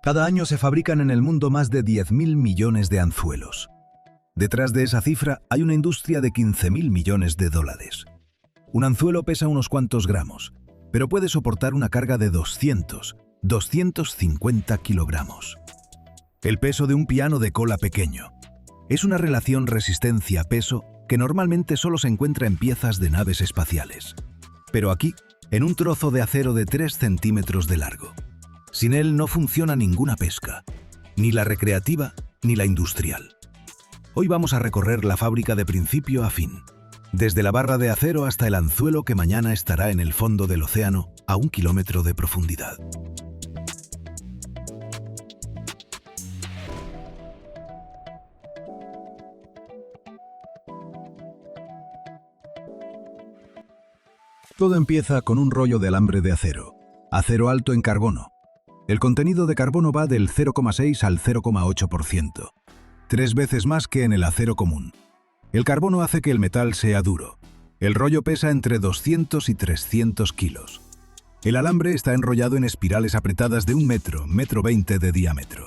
Cada año se fabrican en el mundo más de 10.000 millones de anzuelos. Detrás de esa cifra hay una industria de 15.000 millones de dólares. Un anzuelo pesa unos cuantos gramos, pero puede soportar una carga de 250 kilogramos. El peso de un piano de cola pequeño. Es una relación resistencia-peso que normalmente solo se encuentra en piezas de naves espaciales. Pero aquí, en un trozo de acero de 3 centímetros de largo. Sin él no funciona ninguna pesca, ni la recreativa ni la industrial. Hoy vamos a recorrer la fábrica de principio a fin, desde la barra de acero hasta el anzuelo que mañana estará en el fondo del océano a 1 kilómetro de profundidad. Todo empieza con un rollo de alambre de acero alto en carbono. El contenido de carbono va del 0,6 al 0,8%, 3 veces más que en el acero común. El carbono hace que el metal sea duro. El rollo pesa entre 200 y 300 kilos. El alambre está enrollado en espirales apretadas de 1 metro, 1,20 m de diámetro.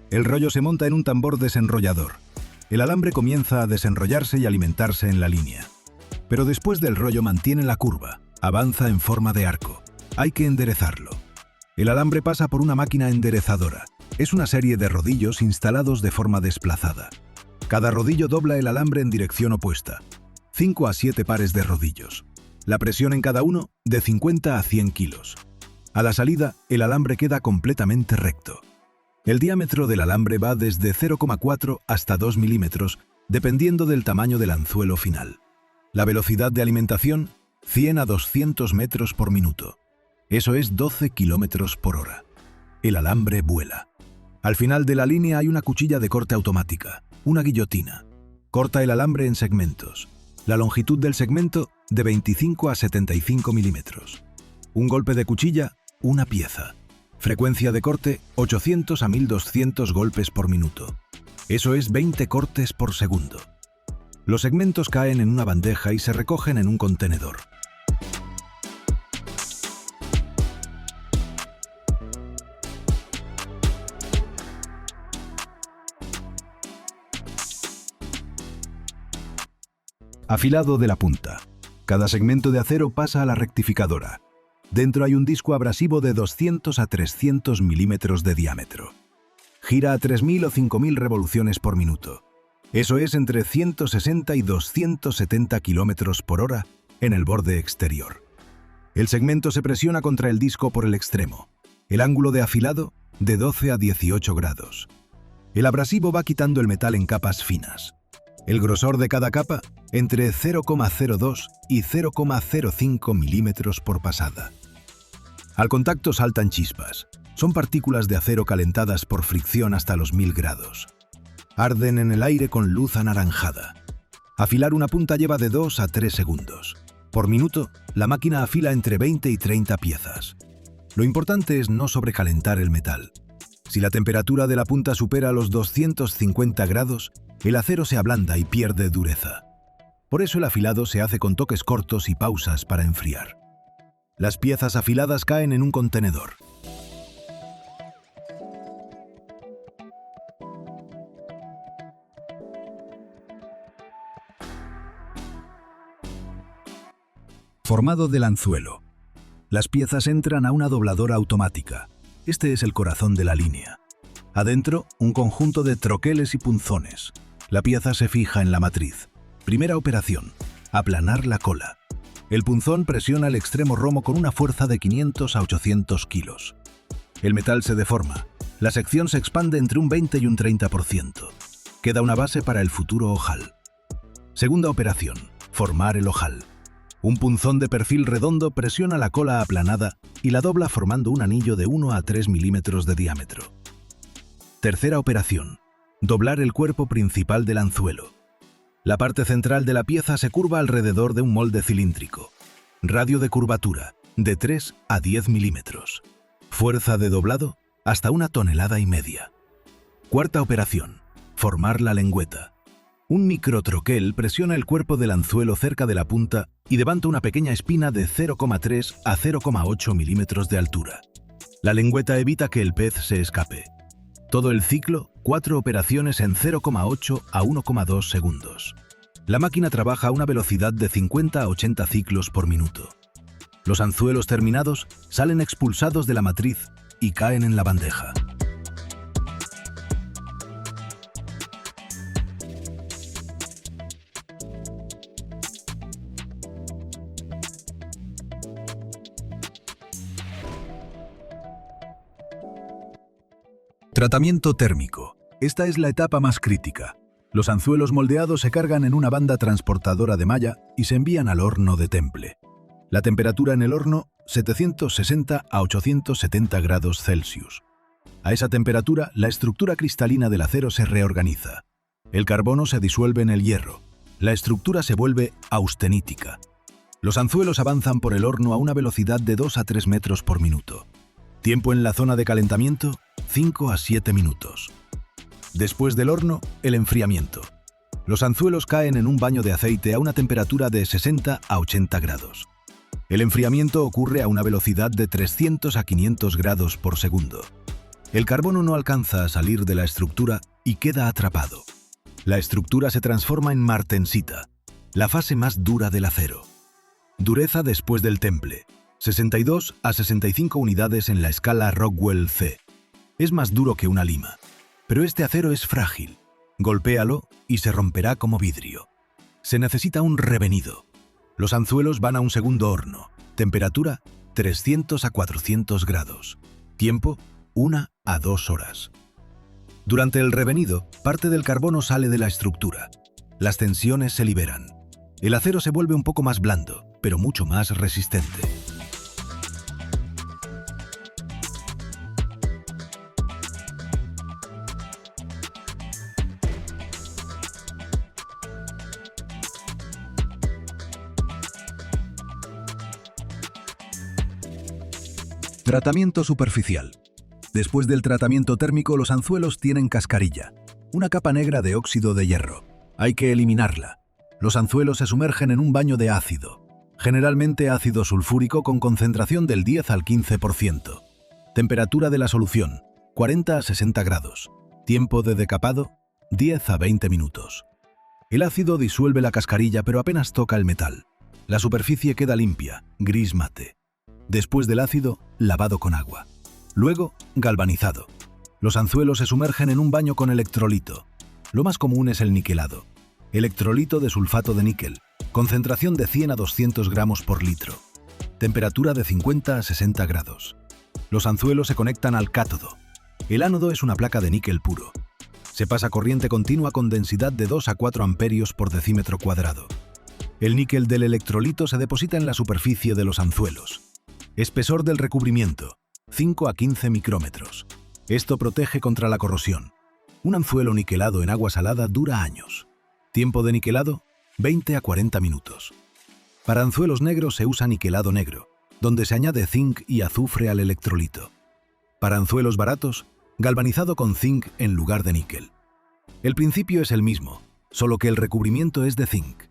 El rollo se monta en un tambor desenrollador. El alambre comienza a desenrollarse y alimentarse en la línea. Pero después del rollo mantiene la curva, avanza en forma de arco. Hay que enderezarlo. El alambre pasa por una máquina enderezadora. Es una serie de rodillos instalados de forma desplazada. Cada rodillo dobla el alambre en dirección opuesta. 5 a 7 pares de rodillos. La presión en cada uno de 50 a 100 kilos. A la salida, el alambre queda completamente recto. El diámetro del alambre va desde 0,4 hasta 2 milímetros, dependiendo del tamaño del anzuelo final. La velocidad de alimentación, 100 a 200 metros por minuto. Eso es 12 kilómetros por hora. El alambre vuela. Al final de la línea hay una cuchilla de corte automática, una guillotina. Corta el alambre en segmentos. La longitud del segmento de 25 a 75 milímetros. Un golpe de cuchilla, una pieza. Frecuencia de corte, 800 a 1200 golpes por minuto. Eso es 20 cortes por segundo. Los segmentos caen en una bandeja y se recogen en un contenedor. Afilado de la punta. Cada segmento de acero pasa a la rectificadora. Dentro hay un disco abrasivo de 200 a 300 milímetros de diámetro. Gira a 3.000 o 5.000 revoluciones por minuto. Eso es entre 160 y 270 kilómetros por hora en el borde exterior. El segmento se presiona contra el disco por el extremo. El ángulo de afilado de 12 a 18 grados. El abrasivo va quitando el metal en capas finas. El grosor de cada capa entre 0,02 y 0,05 milímetros por pasada. Al contacto saltan chispas. Son partículas de acero calentadas por fricción hasta los 1000 grados. Arden en el aire con luz anaranjada. Afilar una punta lleva de 2 a 3 segundos. Por minuto, la máquina afila entre 20 y 30 piezas. Lo importante es no sobrecalentar el metal. Si la temperatura de la punta supera los 250 grados, el acero se ablanda y pierde dureza. Por eso el afilado se hace con toques cortos y pausas para enfriar. Las piezas afiladas caen en un contenedor. Formado del anzuelo. Las piezas entran a una dobladora automática. Este es el corazón de la línea. Adentro, un conjunto de troqueles y punzones. La pieza se fija en la matriz. Primera operación: aplanar la cola. El punzón presiona el extremo romo con una fuerza de 500 a 800 kilos. El metal se deforma. La sección se expande entre un 20 y un 30%. Queda una base para el futuro ojal. Segunda operación: formar el ojal. Un punzón de perfil redondo presiona la cola aplanada y la dobla formando un anillo de 1 a 3 milímetros de diámetro. Tercera operación: doblar el cuerpo principal del anzuelo. La parte central de la pieza se curva alrededor de un molde cilíndrico. Radio de curvatura, de 3 a 10 milímetros. Fuerza de doblado, hasta 1,5 toneladas. Cuarta operación: formar la lengüeta. Un microtroquel presiona el cuerpo del anzuelo cerca de la punta y levanta una pequeña espina de 0,3 a 0,8 milímetros de altura. La lengüeta evita que el pez se escape. Todo el ciclo, 4 operaciones en 0,8 a 1,2 segundos. La máquina trabaja a una velocidad de 50 a 80 ciclos por minuto. Los anzuelos terminados salen expulsados de la matriz y caen en la bandeja. Tratamiento térmico. Esta es la etapa más crítica. Los anzuelos moldeados se cargan en una banda transportadora de malla y se envían al horno de temple. La temperatura en el horno, 760 a 870 grados Celsius. A esa temperatura, la estructura cristalina del acero se reorganiza. El carbono se disuelve en el hierro. La estructura se vuelve austenítica. Los anzuelos avanzan por el horno a una velocidad de 2 a 3 metros por minuto. Tiempo en la zona de calentamiento, 5 a 7 minutos. Después del horno, el enfriamiento. Los anzuelos caen en un baño de aceite a una temperatura de 60 a 80 grados. El enfriamiento ocurre a una velocidad de 300 a 500 grados por segundo. El carbono no alcanza a salir de la estructura y queda atrapado. La estructura se transforma en martensita, la fase más dura del acero. Dureza después del temple, 62 a 65 unidades en la escala Rockwell C. Es más duro que una lima, pero este acero es frágil. Golpéalo y se romperá como vidrio. Se necesita un revenido. Los anzuelos van a un segundo horno. Temperatura 300 a 400 grados. Tiempo 1 a 2 horas. Durante el revenido, parte del carbono sale de la estructura. Las tensiones se liberan. El acero se vuelve un poco más blando, pero mucho más resistente. Tratamiento superficial. Después del tratamiento térmico, los anzuelos tienen cascarilla, una capa negra de óxido de hierro. Hay que eliminarla. Los anzuelos se sumergen en un baño de ácido, generalmente ácido sulfúrico con concentración del 10 al 15%. Temperatura de la solución, 40 a 60 grados. Tiempo de decapado, 10 a 20 minutos. El ácido disuelve la cascarilla pero apenas toca el metal. La superficie queda limpia, gris mate. Después del ácido, lavado con agua. Luego, galvanizado. Los anzuelos se sumergen en un baño con electrolito. Lo más común es el niquelado. Electrolito de sulfato de níquel. Concentración de 100 a 200 gramos por litro. Temperatura de 50 a 60 grados. Los anzuelos se conectan al cátodo. El ánodo es una placa de níquel puro. Se pasa corriente continua con densidad de 2 a 4 amperios por decímetro cuadrado. El níquel del electrolito se deposita en la superficie de los anzuelos. Espesor del recubrimiento, 5 a 15 micrómetros. Esto protege contra la corrosión. Un anzuelo niquelado en agua salada dura años. Tiempo de niquelado, 20 a 40 minutos. Para anzuelos negros se usa niquelado negro, donde se añade zinc y azufre al electrolito. Para anzuelos baratos, galvanizado con zinc en lugar de níquel. El principio es el mismo, solo que el recubrimiento es de zinc.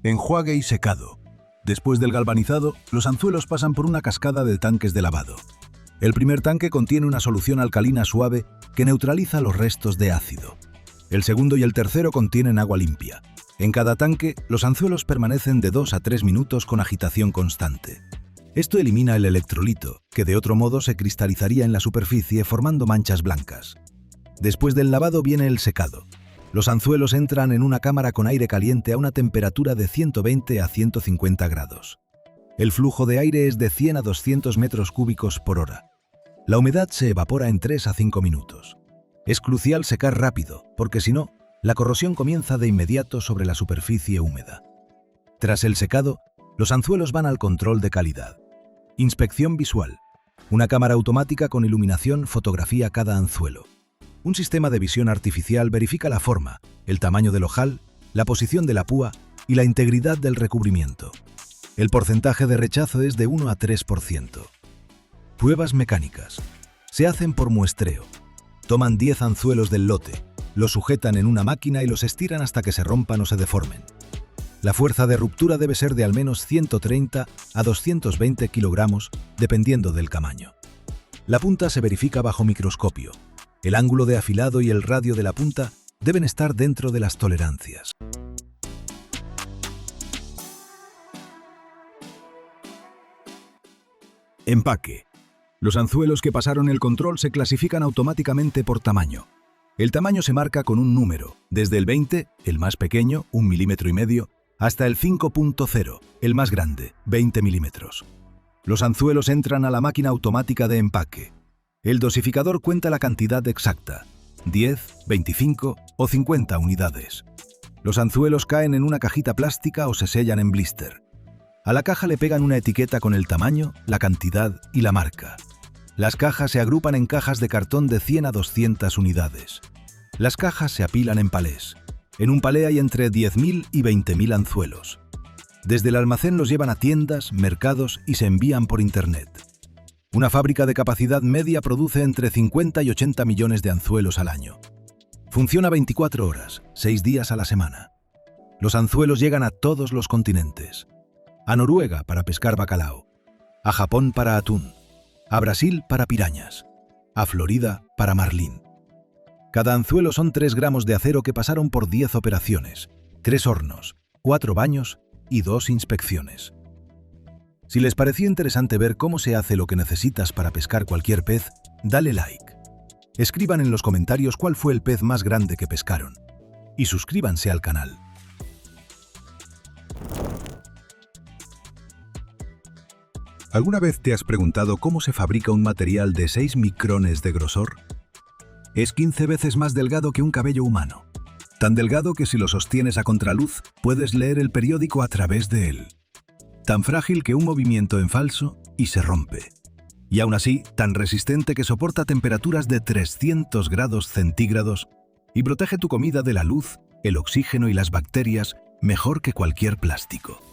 Enjuague y secado. Después del galvanizado, los anzuelos pasan por una cascada de tanques de lavado. El primer tanque contiene una solución alcalina suave que neutraliza los restos de ácido. El segundo y el tercero contienen agua limpia. En cada tanque, los anzuelos permanecen de 2 a 3 minutos con agitación constante. Esto elimina el electrolito, que de otro modo se cristalizaría en la superficie formando manchas blancas. Después del lavado viene el secado. Los anzuelos entran en una cámara con aire caliente a una temperatura de 120 a 150 grados. El flujo de aire es de 100 a 200 metros cúbicos por hora. La humedad se evapora en 3 a 5 minutos. Es crucial secar rápido, porque si no, la corrosión comienza de inmediato sobre la superficie húmeda. Tras el secado, los anzuelos van al control de calidad. Inspección visual. Una cámara automática con iluminación fotografía cada anzuelo. Un sistema de visión artificial verifica la forma, el tamaño del ojal, la posición de la púa y la integridad del recubrimiento. El porcentaje de rechazo es de 1 a 3%. Pruebas mecánicas. Se hacen por muestreo. Toman 10 anzuelos del lote, Los sujetan en una máquina y los estiran hasta que se rompan o se deformen. La fuerza de ruptura debe ser de al menos 130 a 220 kilogramos, dependiendo del tamaño. La punta se verifica bajo microscopio. El ángulo de afilado y el radio de la punta deben estar dentro de las tolerancias. Empaque. Los anzuelos que pasaron el control se clasifican automáticamente por tamaño. El tamaño se marca con un número, desde el 20, el más pequeño, 1,5 milímetros, hasta el 5.0, el más grande, 20 milímetros. Los anzuelos entran a la máquina automática de empaque. El dosificador cuenta la cantidad exacta, 10, 25 o 50 unidades. Los anzuelos caen en una cajita plástica o se sellan en blister. A la caja le pegan una etiqueta con el tamaño, la cantidad y la marca. Las cajas se agrupan en cajas de cartón de 100 a 200 unidades. Las cajas se apilan en palés. En un palé hay entre 10.000 y 20.000 anzuelos. Desde el almacén los llevan a tiendas, mercados y se envían por internet. Una fábrica de capacidad media produce entre 50 y 80 millones de anzuelos al año. Funciona 24 horas, 6 días a la semana. Los anzuelos llegan a todos los continentes. A Noruega para pescar bacalao, a Japón para atún, a Brasil para pirañas, a Florida para marlín. Cada anzuelo son 3 gramos de acero que pasaron por 10 operaciones, 3 hornos, 4 baños y 2 inspecciones. Si les pareció interesante ver cómo se hace lo que necesitas para pescar cualquier pez, dale like. Escriban en los comentarios cuál fue el pez más grande que pescaron. Y suscríbanse al canal. ¿Alguna vez te has preguntado cómo se fabrica un material de 6 micrones de grosor? Es 15 veces más delgado que un cabello humano. Tan delgado que si lo sostienes a contraluz, puedes leer el periódico a través de él. Tan frágil que un movimiento en falso y se rompe. Y aún así, tan resistente que soporta temperaturas de 300 grados centígrados y protege tu comida de la luz, el oxígeno y las bacterias mejor que cualquier plástico.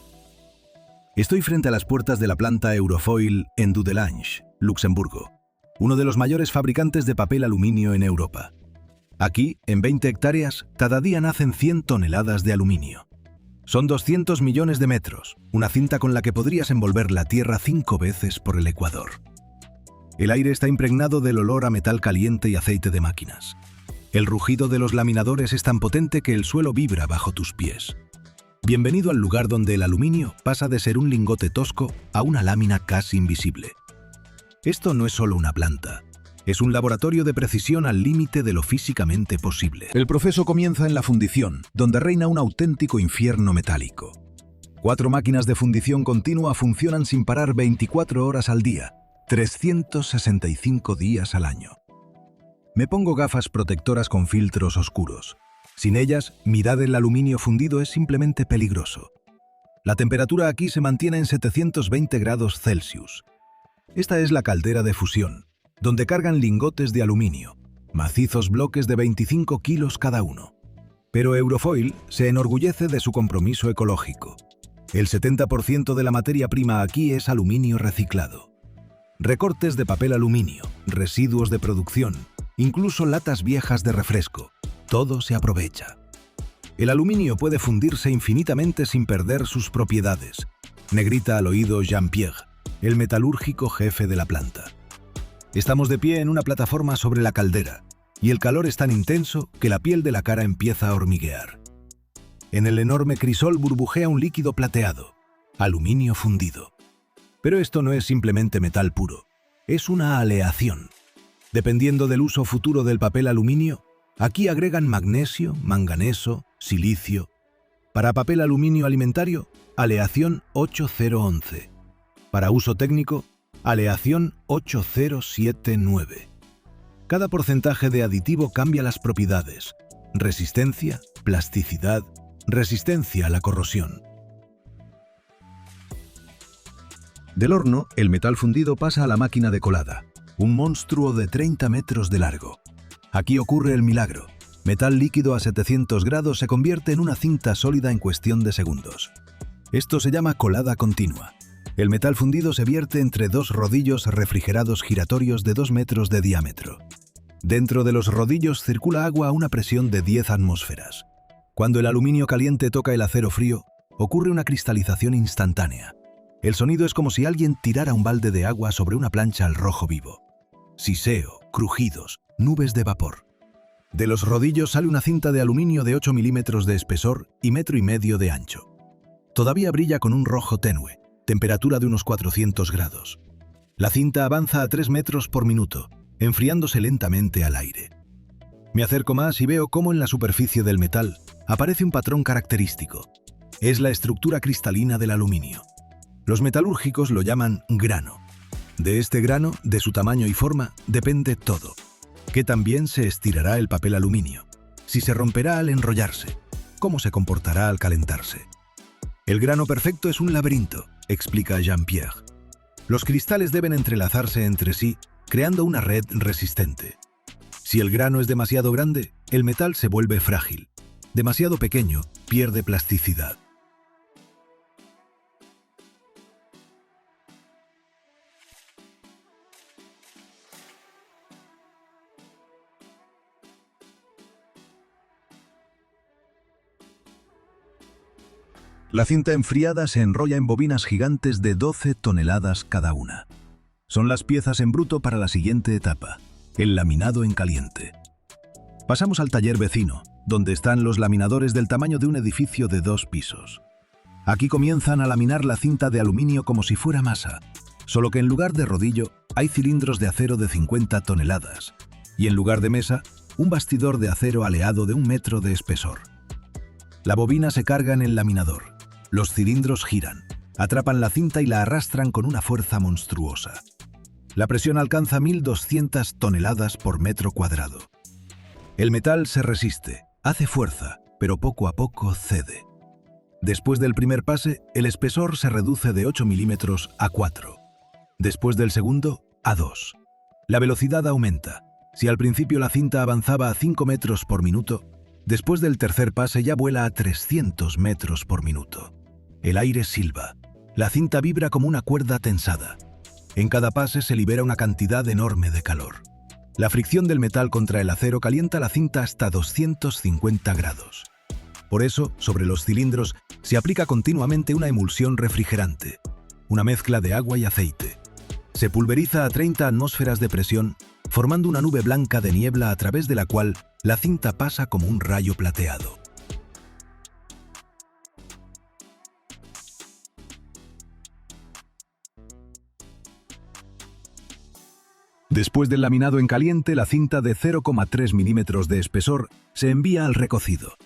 Estoy frente a las puertas de la planta Eurofoil en Dudelange, Luxemburgo, uno de los mayores fabricantes de papel aluminio en Europa. Aquí, en 20 hectáreas, cada día nacen 100 toneladas de aluminio. Son 200 millones de metros, una cinta con la que podrías envolver la Tierra 5 veces por el Ecuador. El aire está impregnado del olor a metal caliente y aceite de máquinas. El rugido de los laminadores es tan potente que el suelo vibra bajo tus pies. Bienvenido al lugar donde el aluminio pasa de ser un lingote tosco a una lámina casi invisible. Esto no es solo una planta, es un laboratorio de precisión al límite de lo físicamente posible. El proceso comienza en la fundición, donde reina un auténtico infierno metálico. 4 máquinas de fundición continua funcionan sin parar 24 horas al día, 365 días al año. Me pongo gafas protectoras con filtros oscuros. Sin ellas, mirar el aluminio fundido es simplemente peligroso. La temperatura aquí se mantiene en 720 grados Celsius. Esta es la caldera de fusión, donde cargan lingotes de aluminio, macizos bloques de 25 kilos cada uno. Pero Eurofoil se enorgullece de su compromiso ecológico. El 70% de la materia prima aquí es aluminio reciclado. Recortes de papel aluminio, residuos de producción, incluso latas viejas de refresco. Todo se aprovecha. El aluminio puede fundirse infinitamente sin perder sus propiedades, negrita al oído Jean-Pierre, el metalúrgico jefe de la planta. Estamos de pie en una plataforma sobre la caldera, y el calor es tan intenso que la piel de la cara empieza a hormiguear. En el enorme crisol burbujea un líquido plateado, aluminio fundido. Pero esto no es simplemente metal puro, es una aleación. Dependiendo del uso futuro del papel aluminio, aquí agregan magnesio, manganeso, silicio. Para papel aluminio alimentario, aleación 8011. Para uso técnico, aleación 8079. Cada porcentaje de aditivo cambia las propiedades: resistencia, plasticidad, resistencia a la corrosión. Del horno, el metal fundido pasa a la máquina de colada, un monstruo de 30 metros de largo. Aquí ocurre el milagro. Metal líquido a 700 grados se convierte en una cinta sólida en cuestión de segundos. Esto se llama colada continua. El metal fundido se vierte entre 2 rodillos refrigerados giratorios de 2 metros de diámetro. Dentro de los rodillos circula agua a una presión de 10 atmósferas. Cuando el aluminio caliente toca el acero frío, ocurre una cristalización instantánea. El sonido es como si alguien tirara un balde de agua sobre una plancha al rojo vivo. Siseo, crujidos, nubes de vapor. De los rodillos sale una cinta de aluminio de 8 milímetros de espesor y 1,5 metros de ancho. Todavía brilla con un rojo tenue, temperatura de unos 400 grados. La cinta avanza a 3 metros por minuto, enfriándose lentamente al aire. Me acerco más y veo cómo en la superficie del metal aparece un patrón característico. Es la estructura cristalina del aluminio. Los metalúrgicos lo llaman grano. De este grano, de su tamaño y forma, depende todo. Que también se estirará el papel aluminio, si se romperá al enrollarse, cómo se comportará al calentarse. El grano perfecto es un laberinto, explica Jean-Pierre. Los cristales deben entrelazarse entre sí, creando una red resistente. Si el grano es demasiado grande, el metal se vuelve frágil. Demasiado pequeño, pierde plasticidad. La cinta enfriada se enrolla en bobinas gigantes de 12 toneladas cada una. Son las piezas en bruto para la siguiente etapa, el laminado en caliente. Pasamos al taller vecino, donde están los laminadores del tamaño de un edificio de 2 pisos. Aquí comienzan a laminar la cinta de aluminio como si fuera masa, solo que en lugar de rodillo hay cilindros de acero de 50 toneladas y en lugar de mesa, un bastidor de acero aleado de 1 metro de espesor. La bobina se carga en el laminador. Los cilindros giran, atrapan la cinta y la arrastran con una fuerza monstruosa. La presión alcanza 1.200 toneladas por metro cuadrado. El metal se resiste, hace fuerza, pero poco a poco cede. Después del primer pase, el espesor se reduce de 8 milímetros a 4. Después del segundo, a 2. La velocidad aumenta. Si al principio la cinta avanzaba a 5 metros por minuto, después del tercer pase ya vuela a 300 metros por minuto. El aire silba. La cinta vibra como una cuerda tensada. En cada pase se libera una cantidad enorme de calor. La fricción del metal contra el acero calienta la cinta hasta 250 grados. Por eso, sobre los cilindros se aplica continuamente una emulsión refrigerante, una mezcla de agua y aceite. Se pulveriza a 30 atmósferas de presión, formando una nube blanca de niebla a través de la cual la cinta pasa como un rayo plateado. Después del laminado en caliente, la cinta de 0,3 milímetros de espesor se envía al recocido.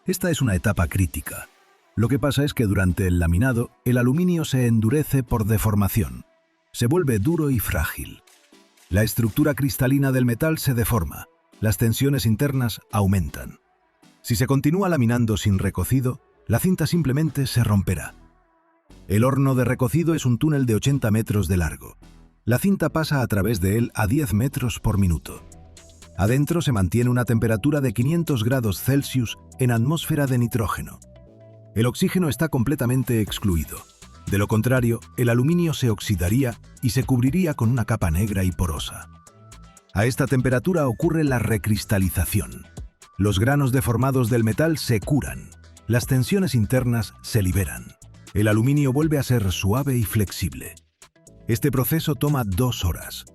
Esta es una etapa crítica. Lo que pasa es que durante el laminado, el aluminio se endurece por deformación. Se vuelve duro y frágil. La estructura cristalina del metal se deforma. Las tensiones internas aumentan. Si se continúa laminando sin recocido, la cinta simplemente se romperá. El horno de recocido es un túnel de 80 metros de largo. La cinta pasa a través de él a 10 metros por minuto. Adentro se mantiene una temperatura de 500 grados Celsius en atmósfera de nitrógeno. El oxígeno está completamente excluido. De lo contrario, el aluminio se oxidaría y se cubriría con una capa negra y porosa. A esta temperatura ocurre la recristalización. Los granos deformados del metal se curan. Las tensiones internas se liberan. El aluminio vuelve a ser suave y flexible. Este proceso toma 2 horas.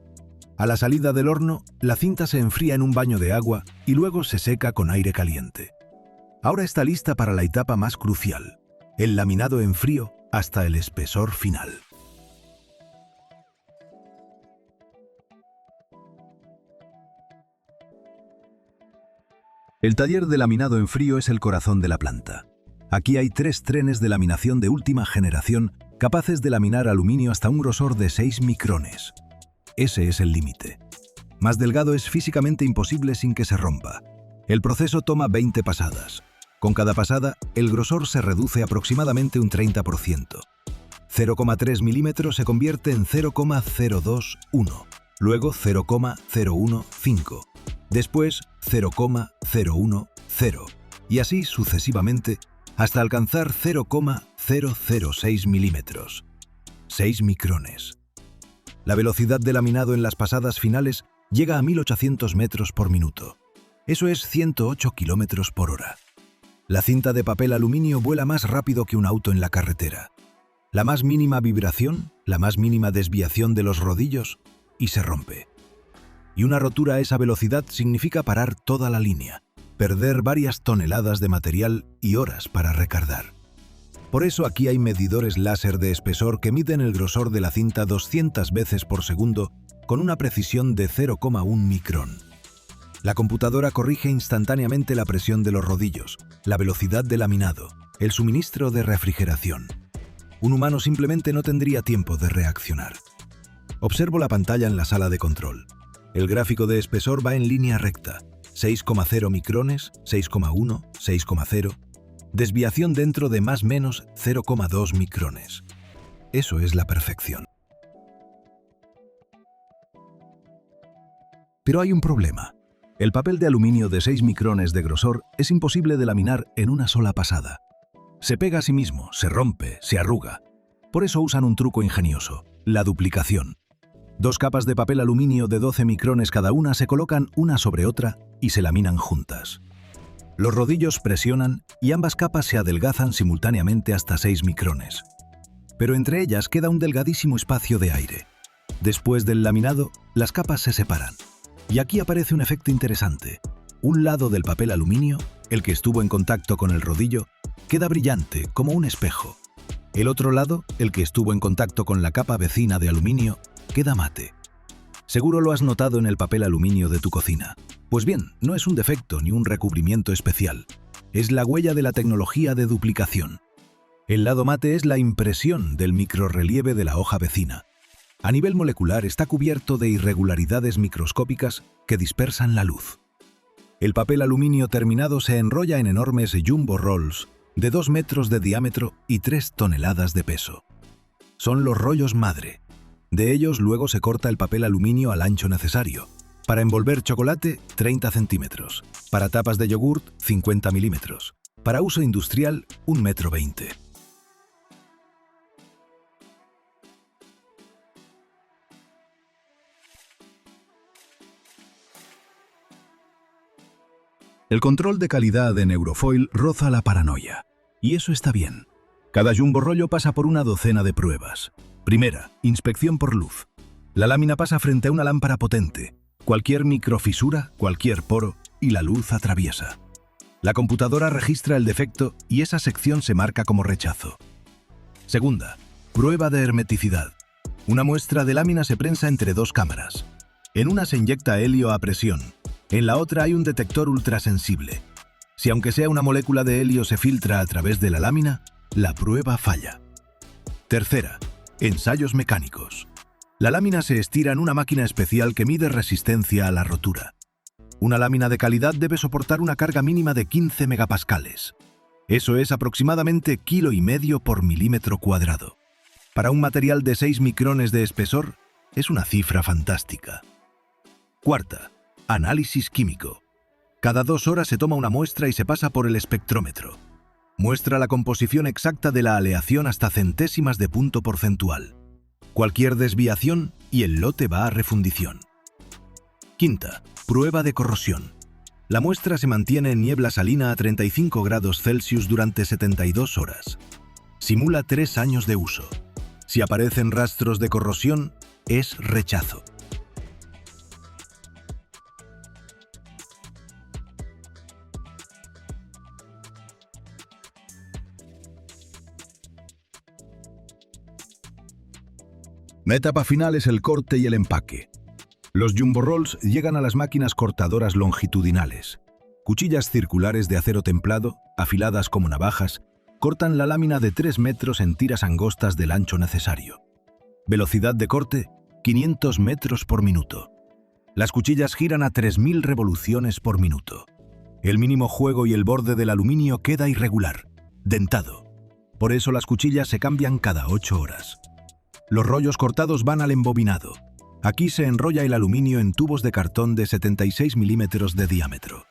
A la salida del horno, la cinta se enfría en un baño de agua y luego se seca con aire caliente. Ahora está lista para la etapa más crucial, el laminado en frío hasta el espesor final. El taller de laminado en frío es el corazón de la planta. Aquí hay 3 trenes de laminación de última generación capaces de laminar aluminio hasta un grosor de 6 micrones. Ese es el límite. Más delgado es físicamente imposible sin que se rompa. El proceso toma 20 pasadas. Con cada pasada, el grosor se reduce aproximadamente un 30%. 0,3 milímetros se convierte en 0,021, luego 0,015, después 0,010, y así sucesivamente, hasta alcanzar 0,006 milímetros, 6 micrones. La velocidad de laminado en las pasadas finales llega a 1800 metros por minuto. Eso es 108 kilómetros por hora. La cinta de papel aluminio vuela más rápido que un auto en la carretera. La más mínima vibración, la más mínima desviación de los rodillos, y se rompe. Y una rotura a esa velocidad significa parar toda la línea, perder varias toneladas de material y horas para recargar. Por eso aquí hay medidores láser de espesor que miden el grosor de la cinta 200 veces por segundo con una precisión de 0,1 micrón. La computadora corrige instantáneamente la presión de los rodillos, la velocidad de laminado, el suministro de refrigeración. Un humano simplemente no tendría tiempo de reaccionar. Observo la pantalla en la sala de control. El gráfico de espesor va en línea recta, 6,0 micrones, 6,1, 6,0. Desviación dentro de más menos 0,2 micrones. Eso es la perfección. Pero hay un problema. El papel de aluminio de 6 micrones de grosor es imposible de laminar en una sola pasada. Se pega a sí mismo, se rompe, se arruga. Por eso usan un truco ingenioso, la duplicación. 2 capas de papel aluminio de 12 micrones cada una se colocan una sobre otra y se laminan juntas. Los rodillos presionan y ambas capas se adelgazan simultáneamente hasta 6 micrones. Pero entre ellas queda un delgadísimo espacio de aire. Después del laminado, las capas se separan. Y aquí aparece un efecto interesante. Un lado del papel aluminio, el que estuvo en contacto con el rodillo, queda brillante como un espejo. El otro lado, el que estuvo en contacto con la capa vecina de aluminio, queda mate. Seguro lo has notado en el papel aluminio de tu cocina. Pues bien, no es un defecto ni un recubrimiento especial. Es la huella de la tecnología de duplicación. El lado mate es la impresión del microrrelieve de la hoja vecina. A nivel molecular está cubierto de irregularidades microscópicas que dispersan la luz. El papel aluminio terminado se enrolla en enormes jumbo rolls de 2 metros de diámetro y 3 toneladas de peso. Son los rollos madre. De ellos luego se corta el papel aluminio al ancho necesario. Para envolver chocolate, 30 centímetros. Para tapas de yogurt, 50 milímetros. Para uso industrial, 1,20 m. El control de calidad en Eurofoil roza la paranoia. Y eso está bien. Cada jumbo rollo pasa por una docena de pruebas. Primera, inspección por luz. La lámina pasa frente a una lámpara potente. Cualquier microfisura, cualquier poro, y la luz atraviesa. La computadora registra el defecto y esa sección se marca como rechazo. Segunda, prueba de hermeticidad. Una muestra de lámina se prensa entre 2 cámaras. En una se inyecta helio a presión. En la otra hay un detector ultrasensible. Si aunque sea una molécula de helio se filtra a través de la lámina, la prueba falla. Tercera, ensayos mecánicos. La lámina se estira en una máquina especial que mide resistencia a la rotura. Una lámina de calidad debe soportar una carga mínima de 15 megapascales. Eso es aproximadamente 1,5 kg por milímetro cuadrado. Para un material de 6 micrones de espesor, es una cifra fantástica. Cuarta, análisis químico. Cada 2 horas se toma una muestra y se pasa por el espectrómetro. Muestra la composición exacta de la aleación hasta centésimas de punto porcentual. Cualquier desviación y el lote va a refundición. Quinta, prueba de corrosión. La muestra se mantiene en niebla salina a 35 grados Celsius durante 72 horas. Simula 3 años de uso. Si aparecen rastros de corrosión, es rechazo. La etapa final es el corte y el empaque. Los jumbo rolls llegan a las máquinas cortadoras longitudinales. Cuchillas circulares de acero templado, afiladas como navajas, cortan la lámina de 3 metros en tiras angostas del ancho necesario. Velocidad de corte, 500 metros por minuto. Las cuchillas giran a 3000 revoluciones por minuto. El mínimo juego y el borde del aluminio queda irregular, dentado. Por eso las cuchillas se cambian cada 8 horas. Los rollos cortados van al embobinado. Aquí se enrolla el aluminio en tubos de cartón de 76 milímetros de diámetro.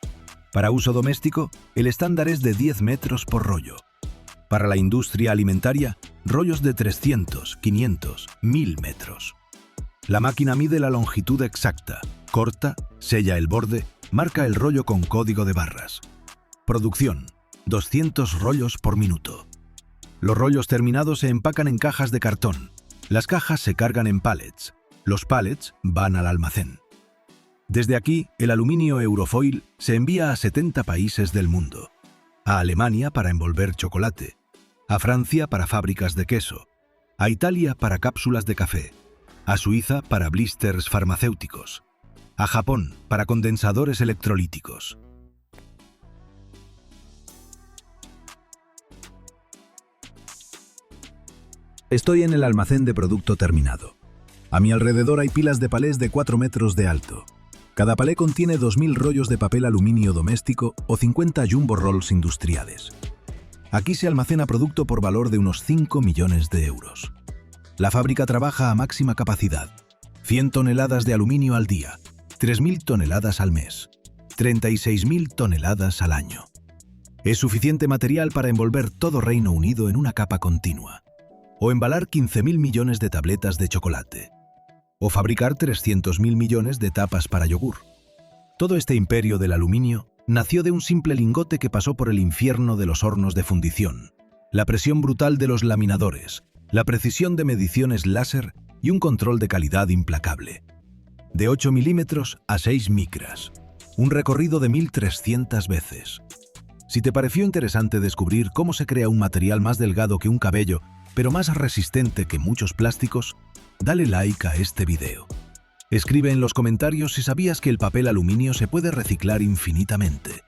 Para uso doméstico, el estándar es de 10 metros por rollo. Para la industria alimentaria, rollos de 300, 500, 1000 metros. La máquina mide la longitud exacta, Corta, sella el borde, marca el rollo con código de barras. Producción: 200 rollos por minuto. Los rollos terminados se empacan en cajas de cartón. Las cajas se cargan en pallets. Los pallets van al almacén. Desde aquí, el aluminio Eurofoil se envía a 70 países del mundo. A Alemania para envolver chocolate, a Francia para fábricas de queso, a Italia para cápsulas de café, a Suiza para blisters farmacéuticos, a Japón para condensadores electrolíticos. Estoy en el almacén de producto terminado. A mi alrededor hay pilas de palés de 4 metros de alto. Cada palé contiene 2000 rollos de papel aluminio doméstico o 50 jumbo rolls industriales. Aquí se almacena producto por valor de unos 5 millones de euros. La fábrica trabaja a máxima capacidad. 100 toneladas de aluminio al día, 3.000 toneladas al mes, 36.000 toneladas al año. Es suficiente material para envolver todo Reino Unido en una capa continua, o embalar 15.000 millones de tabletas de chocolate, o fabricar 300.000 millones de tapas para yogur. Todo este imperio del aluminio nació de un simple lingote que pasó por el infierno de los hornos de fundición, la presión brutal de los laminadores, la precisión de mediciones láser y un control de calidad implacable. De 8 milímetros a 6 micras, un recorrido de 1.300 veces. Si te pareció interesante descubrir cómo se crea un material más delgado que un cabello, pero más resistente que muchos plásticos, dale like a este video. Escribe en los comentarios si sabías que el papel aluminio se puede reciclar infinitamente.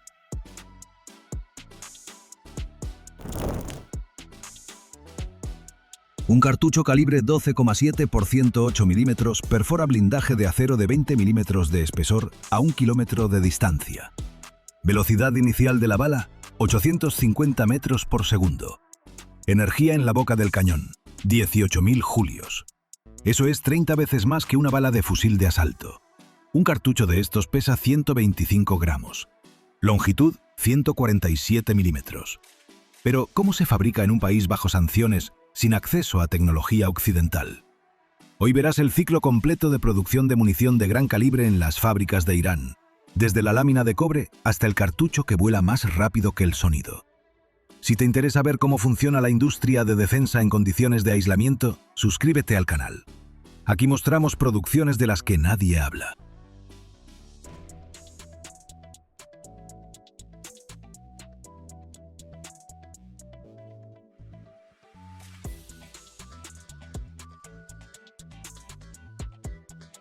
Un cartucho calibre 12,7 x 108 mm perfora blindaje de acero de 20 mm de espesor a 1 kilómetro de distancia. Velocidad inicial de la bala, 850 metros por segundo. Energía en la boca del cañón, 18.000 julios. Eso es 30 veces más que una bala de fusil de asalto. Un cartucho de estos pesa 125 gramos. Longitud, 147 milímetros. Pero, ¿cómo se fabrica en un país bajo sanciones, sin acceso a tecnología occidental? Hoy verás el ciclo completo de producción de munición de gran calibre en las fábricas de Irán, desde la lámina de cobre hasta el cartucho que vuela más rápido que el sonido. Si te interesa ver cómo funciona la industria de defensa en condiciones de aislamiento, suscríbete al canal. Aquí mostramos producciones de las que nadie habla.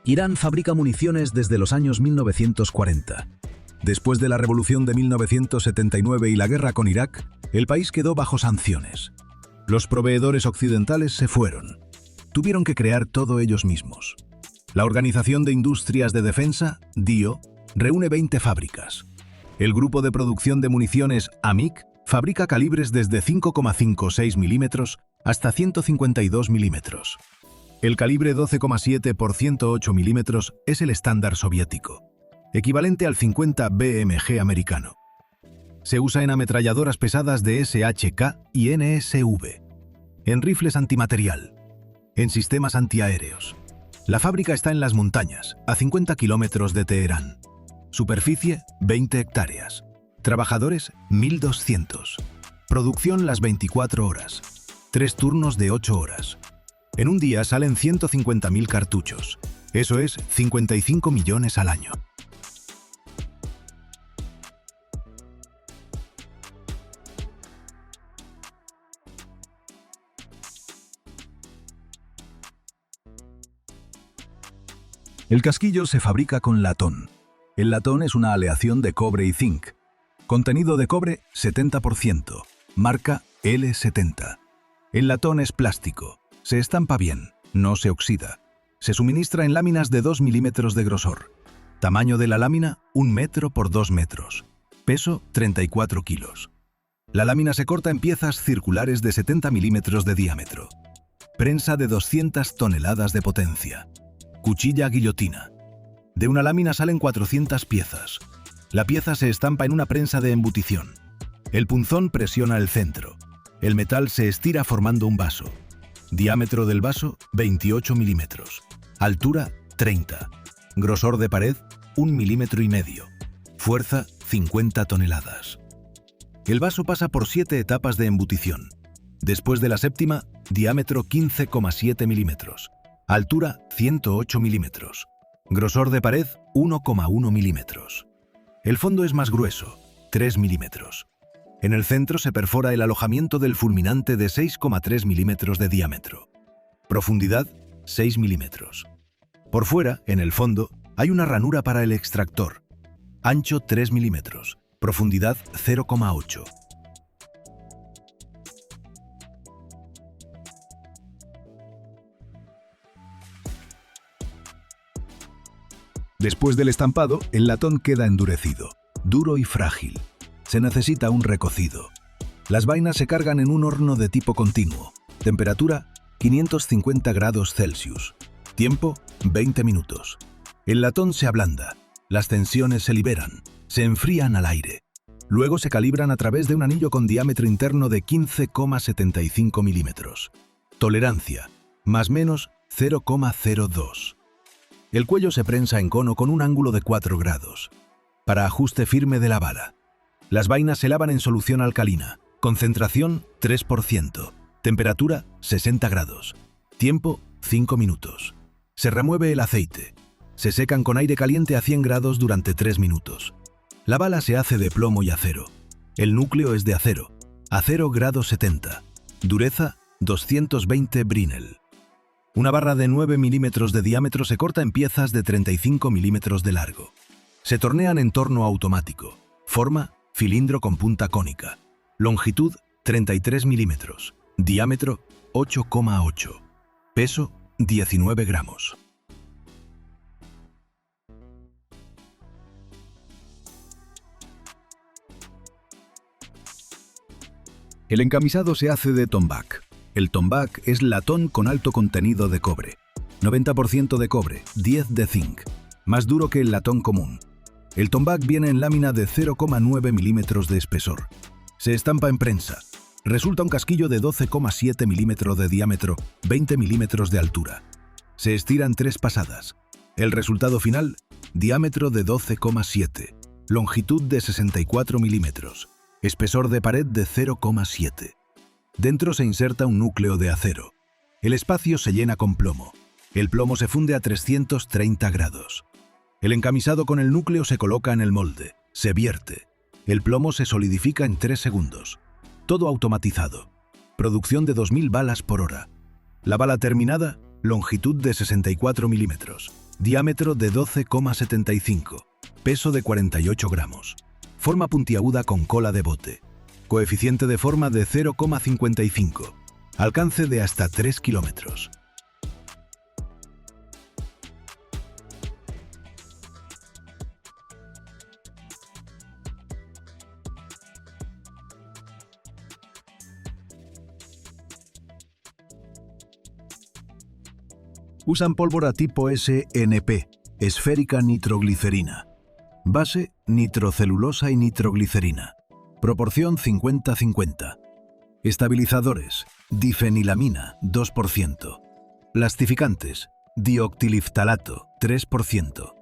Irán fabrica municiones desde los años 1940. Después de la revolución de 1979 y la guerra con Irak, el país quedó bajo sanciones. Los proveedores occidentales se fueron. Tuvieron que crear todo ellos mismos. La Organización de Industrias de Defensa, DIO, reúne 20 fábricas. El grupo de producción de municiones AMIC fabrica calibres desde 5,56 milímetros hasta 152 milímetros. El calibre 12,7 x 108 milímetros es el estándar soviético, equivalente al 50 BMG americano. Se usa en ametralladoras pesadas de SHK y NSV, en rifles antimaterial, en sistemas antiaéreos. La fábrica está en las montañas, a 50 kilómetros de Teherán. Superficie, 20 hectáreas. Trabajadores, 1.200. Producción las 24 horas. 3 turnos de 8 horas. En un día salen 150.000 cartuchos. Eso es 55 millones al año. El casquillo se fabrica con latón. El latón es una aleación de cobre y zinc. Contenido de cobre, 70%. Marca L70. El latón es plástico. Se estampa bien, no se oxida. Se suministra en láminas de 2 milímetros de grosor. Tamaño de la lámina, 1 metro por 2 metros. Peso, 34 kilos. La lámina se corta en piezas circulares de 70 milímetros de diámetro. Prensa de 200 toneladas de potencia. Cuchilla guillotina. De una lámina salen 400 piezas. La pieza se estampa en una prensa de embutición. El punzón presiona el centro. El metal se estira formando un vaso. Diámetro del vaso, 28 milímetros. Altura, 30. Grosor de pared, 1,5 milímetros. Fuerza, 50 toneladas. El vaso pasa por 7 etapas de embutición. Después de la séptima, diámetro 15,7 milímetros. Altura, 108 milímetros. Grosor de pared, 1,1 milímetros. El fondo es más grueso, 3 milímetros. En el centro se perfora el alojamiento del fulminante de 6,3 milímetros de diámetro. Profundidad, 6 milímetros. Por fuera, en el fondo, hay una ranura para el extractor. Ancho 3 milímetros. Profundidad 0,8. Después del estampado, el latón queda endurecido, duro y frágil. Se necesita un recocido. Las vainas se cargan en un horno de tipo continuo. Temperatura 550 grados Celsius. Tiempo 20 minutos. El latón se ablanda. Las tensiones se liberan. Se enfrían al aire. Luego se calibran a través de un anillo con diámetro interno de 15,75 milímetros. Tolerancia, más menos 0,02. El cuello se prensa en cono con un ángulo de 4 grados. Para ajuste firme de la bala. Las vainas se lavan en solución alcalina. Concentración 3%. Temperatura 60 grados. Tiempo 5 minutos. Se remueve el aceite. Se secan con aire caliente a 100 grados durante 3 minutos. La bala se hace de plomo y acero. El núcleo es de acero. Acero grado 70. Dureza 220 Brinell. Una barra de 9 milímetros de diámetro se corta en piezas de 35 milímetros de largo. Se tornean en torno automático. Forma, cilindro con punta cónica. Longitud, 33 milímetros. Diámetro, 8,8. Peso, 19 gramos. El encamisado se hace de tombac. El tombac es latón con alto contenido de cobre. 90% de cobre, 10 de zinc. Más duro que el latón común. El tombac viene en lámina de 0,9 milímetros de espesor. Se estampa en prensa. Resulta un casquillo de 12,7 milímetros de diámetro, 20 milímetros de altura. Se estiran 3 pasadas. El resultado final, diámetro de 12,7. Longitud de 64 milímetros. Espesor de pared de 0,7. Dentro se inserta un núcleo de acero. El espacio se llena con plomo. El plomo se funde a 330 grados. El encamisado con el núcleo se coloca en el molde. Se vierte. El plomo se solidifica en 3 segundos. Todo automatizado. Producción de 2000 balas por hora. La bala terminada, longitud de 64 milímetros. Diámetro de 12,75. Peso de 48 gramos. Forma puntiaguda con cola de bote. Coeficiente de forma de 0,55. Alcance de hasta 3 kilómetros. Usan pólvora tipo SNP, esférica nitroglicerina. Base, nitrocelulosa y nitroglicerina. Proporción 50-50. Estabilizadores, difenilamina, 2%. Plastificantes, dioctiliftalato, 3%.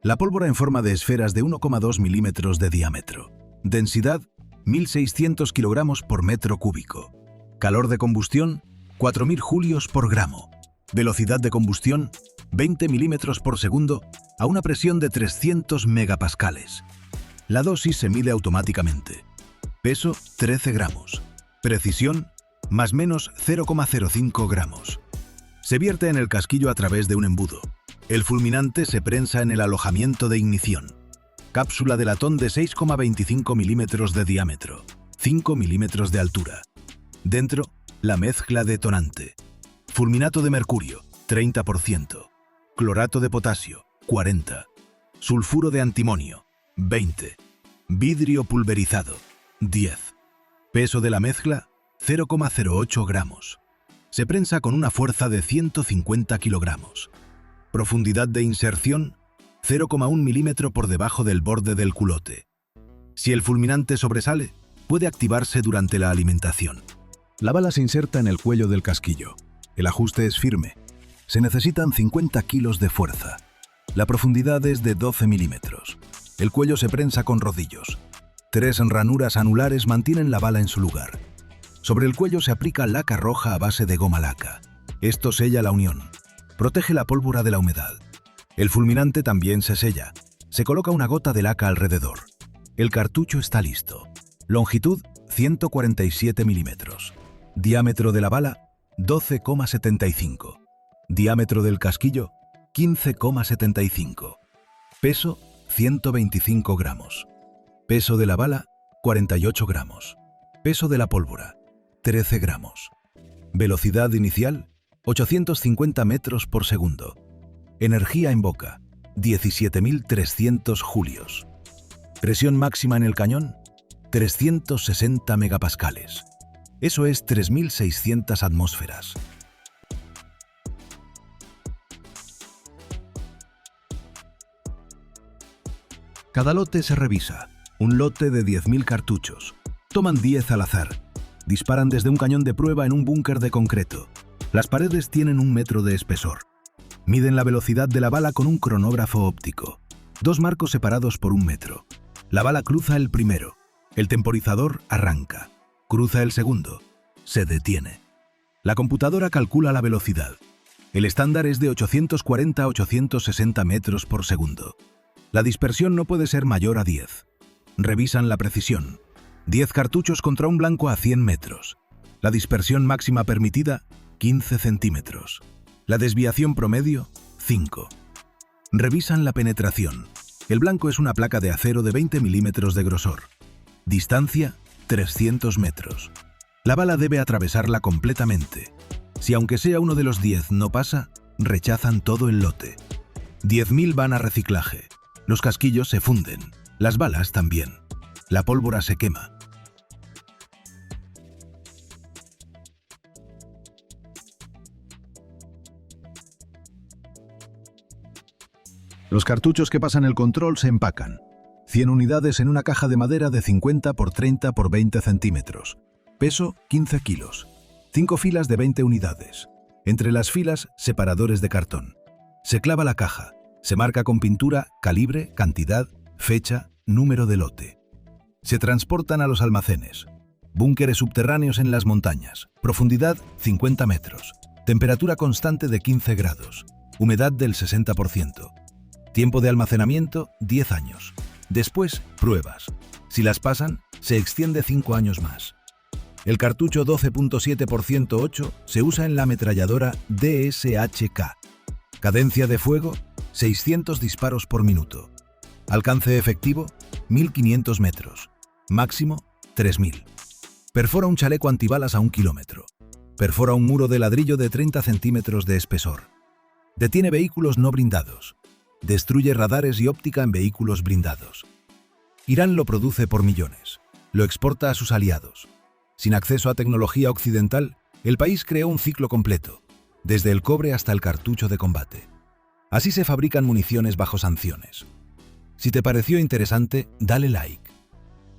La pólvora en forma de esferas de 1,2 milímetros de diámetro. Densidad, 1.600 kilogramos por metro cúbico. Calor de combustión, 4.000 julios por gramo. Velocidad de combustión, 20 milímetros por segundo a una presión de 300 megapascales. La dosis se mide automáticamente. Peso, 13 gramos. Precisión, más menos 0,05 gramos. Se vierte en el casquillo a través de un embudo. El fulminante se prensa en el alojamiento de ignición. Cápsula de latón de 6,25 milímetros de diámetro, 5 milímetros de altura. Dentro, la mezcla detonante. Fulminato de mercurio, 30%. Clorato de potasio, 40%. Sulfuro de antimonio, 20%. Vidrio pulverizado, 10%. Peso de la mezcla, 0,08 gramos. Se prensa con una fuerza de 150 kilogramos. Profundidad de inserción, 0,1 milímetro por debajo del borde del culote. Si el fulminante sobresale, puede activarse durante la alimentación. La bala se inserta en el cuello del casquillo. El ajuste es firme. Se necesitan 50 kilos de fuerza. La profundidad es de 12 milímetros. El cuello se prensa con rodillos. 3 ranuras anulares mantienen la bala en su lugar. Sobre el cuello se aplica laca roja a base de goma laca. Esto sella la unión. Protege la pólvora de la humedad. El fulminante también se sella. Se coloca una gota de laca alrededor. El cartucho está listo. Longitud 147 milímetros. Diámetro de la bala 12,75. Diámetro del casquillo 15,75. Peso 125 gramos. Peso de la bala 48 gramos. Peso de la pólvora 13 gramos. Velocidad inicial 850 metros por segundo. Energía en boca 17.300 julios. Presión máxima en el cañón 360 megapascales. Eso es 3.600 atmósferas. Cada lote se revisa. Un lote de 10.000 cartuchos. Toman 10 al azar. Disparan desde un cañón de prueba en un búnker de concreto. Las paredes tienen 1 metro de espesor. Miden la velocidad de la bala con un cronógrafo óptico. 2 marcos separados por 1 metro. La bala cruza el primero. El temporizador arranca. Cruza el segundo. Se detiene. La computadora calcula la velocidad. El estándar es de 840 a 860 metros por segundo. La dispersión no puede ser mayor a 10. Revisan la precisión. 10 cartuchos contra un blanco a 100 metros. La dispersión máxima permitida, 15 centímetros. La desviación promedio, 5. Revisan la penetración. El blanco es una placa de acero de 20 milímetros de grosor. Distancia, 300 metros. La bala debe atravesarla completamente. Si aunque sea uno de los 10 no pasa, rechazan todo el lote. 10.000 van a reciclaje. Los casquillos se funden, las balas también. La pólvora se quema. Los cartuchos que pasan el control se empacan. 100 unidades en una caja de madera de 50 por 30 por 20 centímetros. Peso 15 kilos. 5 filas de 20 unidades. Entre las filas, separadores de cartón. Se clava la caja. Se marca con pintura, calibre, cantidad, fecha, número de lote. Se transportan a los almacenes. Búnkeres subterráneos en las montañas. Profundidad 50 metros. Temperatura constante de 15 grados. Humedad del 60%. Tiempo de almacenamiento 10 años. Después, pruebas. Si las pasan, se extiende 5 años más. El cartucho 12.7x8 se usa en la ametralladora DSHK. Cadencia de fuego 600 disparos por minuto. Alcance efectivo 1500 metros. Máximo 3000. Perfora un chaleco antibalas a 1 kilómetro. Perfora un muro de ladrillo de 30 centímetros de espesor. Detiene vehículos no blindados. Destruye radares y óptica en vehículos blindados. Irán lo produce por millones. Lo exporta a sus aliados. Sin acceso a tecnología occidental, el país creó un ciclo completo, desde el cobre hasta el cartucho de combate. Así se fabrican municiones bajo sanciones. Si te pareció interesante, dale like.